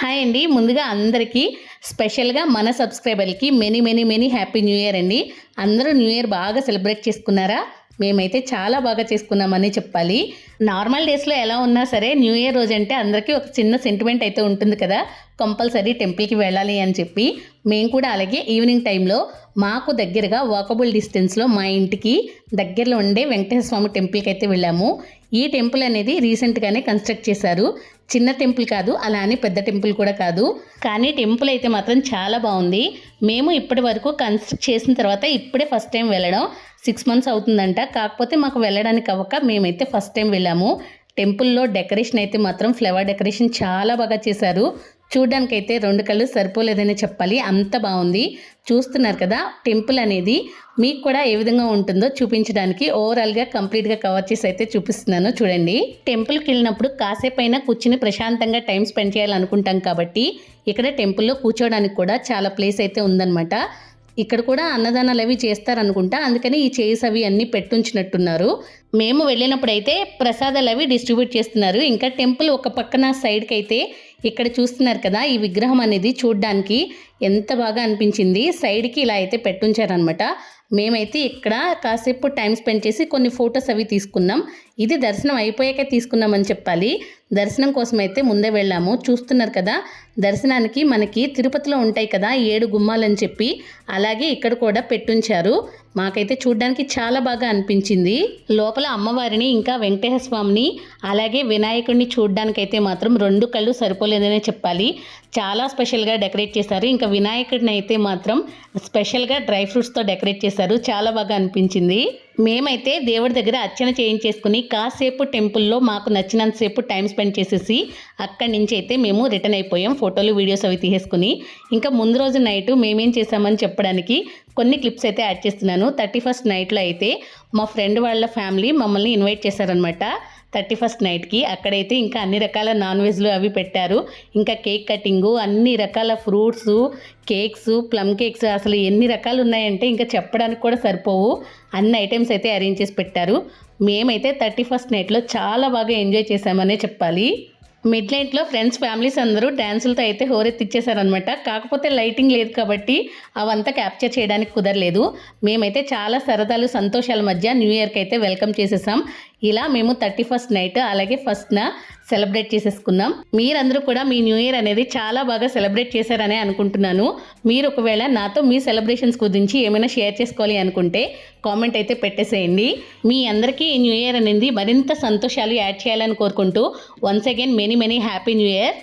Hi అండి. ముందుగా అందరికీ స్పెషల్గా మన సబ్స్క్రైబర్లకి మెనీ హ్యాపీ న్యూ ఇయర్ అండి. అందరూ న్యూ ఇయర్ బాగా సెలబ్రేట్ చేసుకున్నారా? మేమైతే చాలా బాగా చేసుకున్నామని చెప్పాలి. నార్మల్ డేస్లో ఎలా ఉన్నా సరే న్యూ ఇయర్ రోజు అంటే అందరికీ ఒక చిన్న సెంటిమెంట్ అయితే ఉంటుంది కదా, కంపల్సరీ టెంపుల్కి వెళ్ళాలి అని చెప్పి. మేము కూడా అలాగే ఈవినింగ్ టైంలో మాకు దగ్గరగా వాకబుల్ డిస్టెన్స్లో మా ఇంటికి దగ్గరలో ఉండే వెంకటేశ్వర స్వామి టెంపుల్కి అయితే వెళ్ళాము. ఈ టెంపుల్ అనేది రీసెంట్గానే కన్స్ట్రక్ట్ చేశారు. చిన్న టెంపుల్ కాదు, అలా అని పెద్ద టెంపుల్ కూడా కాదు, కానీ టెంపుల్ అయితే మాత్రం చాలా బాగుంది. మేము ఇప్పటి వరకు కన్స్ట్రక్ట్ చేసిన తర్వాత ఇప్పుడే ఫస్ట్ టైం వెళ్ళడం. 6 months అవుతుందంట. కాకపోతే మాకు వెళ్ళడానికి అవ్వక మేమైతే ఫస్ట్ టైం వెళ్ళాము. టెంపుల్లో డెకరేషన్ అయితే మాత్రం ఫ్లవర్ డెకరేషన్ చాలా బాగా చేశారు. చూడ్డానికైతే 2 కళ్ళు సరిపోలేదని చెప్పాలి, అంత బాగుంది. చూస్తున్నారు కదా, టెంపుల్ అనేది మీకు కూడా ఏ విధంగా ఉంటుందో చూపించడానికి ఓవరాల్గా కంప్లీట్గా కవర్ చేసి అయితే చూపిస్తున్నాను. చూడండి, టెంపుల్కి వెళ్ళినప్పుడు కాసేపైనా కూర్చుని ప్రశాంతంగా టైం స్పెండ్ చేయాలనుకుంటాం కాబట్టి ఇక్కడ టెంపుల్లో కూర్చోవడానికి కూడా చాలా ప్లేస్ అయితే ఉందన్నమాట. ఇక్కడ కూడా అన్నదానాలు అవి చేస్తారనుకుంటా, అందుకని ఈ చైర్స్ అవి అన్నీ పెట్టుంచినట్టున్నారు. మేము వెళ్ళినప్పుడు అయితే ప్రసాదాలు అవి డిస్ట్రిబ్యూట్ చేస్తున్నారు. ఇంకా టెంపుల్ ఒక పక్కన సైడ్కి అయితే ఇక్కడ చూస్తున్నారు కదా, ఈ విగ్రహం అనేది చూడ్డానికి ఎంత బాగా అనిపించింది. సైడ్కి ఇలా అయితే పెట్టుంచారనమాట. మేమైతే ఇక్కడ కాసేపు టైం స్పెండ్ చేసి కొన్ని ఫొటోస్ అవి తీసుకున్నాం. ఇది దర్శనం అయిపోయాక తీసుకున్నామని చెప్పాలి. దర్శనం కోసం అయితే ముందే వెళ్ళాము. చూస్తున్నారు కదా, దర్శనానికి మనకి తిరుపతిలో ఉంటాయి కదా 7 గుమ్మాలని చెప్పి, అలాగే ఇక్కడ కూడా పెట్టుంచారు. మాకైతే చూడ్డానికి చాలా బాగా అనిపించింది. లోపల అమ్మవారిని ఇంకా వెంకటేశ్వర స్వామిని అలాగే వినాయకుడిని చూడ్డానికైతే మాత్రం 2 కళ్ళు సరిపోలేదనే చెప్పాలి. చాలా స్పెషల్గా డెకరేట్ చేశారు. ఇంకా వినాయకుడిని అయితే మాత్రం స్పెషల్గా డ్రై ఫ్రూట్స్తో డెకరేట్ చేశారు. చాలా బాగా అనిపించింది. మేమైతే దేవుడి దగ్గర అర్చన చేయించేసుకుని కాసేపు టెంపుల్లో మాకు నచ్చినంతసేపు టైం స్పెండ్ చేసేసి అక్కడి నుంచి అయితే మేము రిటర్న్ అయిపోయాం. ఫోటోలు వీడియోస్ అవి తీసేసుకుని. ఇంకా ముందు రోజు నైట్ మేమేం చేసామని చెప్పడానికి కొన్ని క్లిప్స్ అయితే యాడ్ చేస్తున్నాను. 31st నైట్లో అయితే మా ఫ్రెండ్ వాళ్ళ ఫ్యామిలీ మమ్మల్ని ఇన్వైట్ చేశారనమాట 31st నైట్కి. అక్కడైతే ఇంకా అన్ని రకాల నాన్ వెజ్లు అవి పెట్టారు. ఇంకా కేక్ కటింగు, అన్ని రకాల ఫ్రూట్స్, కేక్స్, ప్లమ్ కేక్స్, అసలు ఎన్ని రకాలు ఉన్నాయంటే ఇంకా చెప్పడానికి కూడా సరిపోవు. అన్ని ఐటమ్స్ అయితే అరేంజ్ చేసి పెట్టారు. మేమైతే 31st నైట్లో చాలా బాగా ఎంజాయ్ చేసామనే చెప్పాలి. మిడ్ నైట్లో ఫ్రెండ్స్ ఫ్యామిలీస్ అందరూ డ్యాన్సులతో అయితే హోరెత్తిచ్చేసారనమాట. కాకపోతే లైటింగ్ లేదు కాబట్టి అవంతా క్యాప్చర్ చేయడానికి కుదరలేదు. మేమైతే చాలా సరదాలు సంతోషాల మధ్య న్యూ ఇయర్కి అయితే వెల్కమ్ చేసేసాం. ఇలా మేము 31st నైట్ అలాగే 1st సెలబ్రేట్ చేసేసుకున్నాం. మీరందరూ కూడా మీ న్యూ ఇయర్ అనేది చాలా బాగా సెలబ్రేట్ చేశారనే అనుకుంటున్నాను. మీరు ఒకవేళ నాతో మీ సెలబ్రేషన్స్ గురించి ఏమైనా షేర్ చేసుకోవాలి అనుకుంటే కామెంట్ అయితే పెట్టేసేయండి. మీ అందరికీ ఈ న్యూ ఇయర్ అనేది మరింత సంతోషాలు యాడ్ చేయాలని కోరుకుంటూ once again many happy new year.